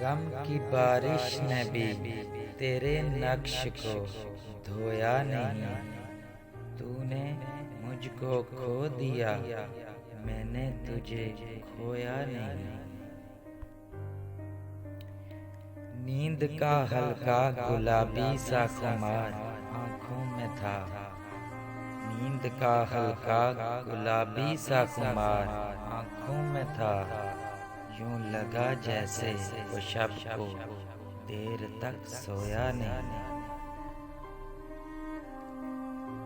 गम की बारिश ने भी तेरे नक्श को धोया नहीं। तूने मुझको खो दिया, मैंने तुझे खोया नहीं। नींद का हल्का गुलाबी सा खुमार आंखों में था। नींद का हल्का गुलाबी सा खुमार आंखों में था। यूं लगा जैसे वो शब को देर तक सोया नहीं।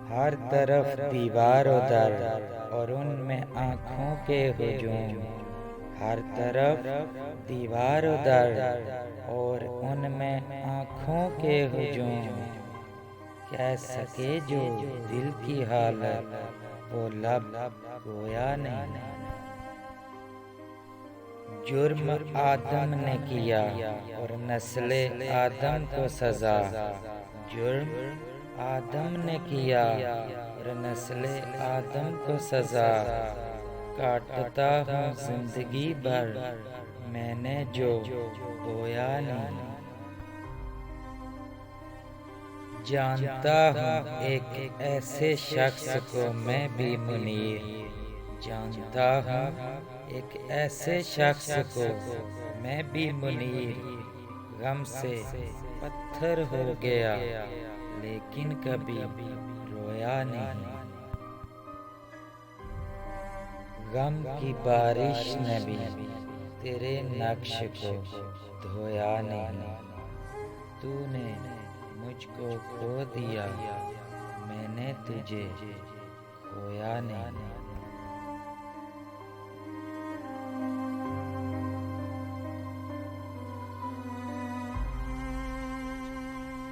हर तरफ दीवार दर और उनमें आंखों के हुजूम। हर तरफ दीवार दर और उनमें आंखों के हुजूम। कह सके जो दिल की हालत वो लब गोया नहीं। जुर्म आदम ने किया और नस्ले आदम को सजा। जुर्म आदम ने किया और नस्ले आदम को सजा। काटता हूँ जिंदगी भर मैंने जो बोया नहीं। जानता हूँ एक ऐसे शख्स को मैं भी मुनीर। जानता हूँ एक ऐसे शख्स को मैं भी मुनीर। गम से पत्थर हो गया लेकिन कभी रोया नहीं। गम की बारिश ने भी तेरे नक्श को धोया नहीं। तूने मुझको खो दिया, मैंने तुझे खोया नहीं।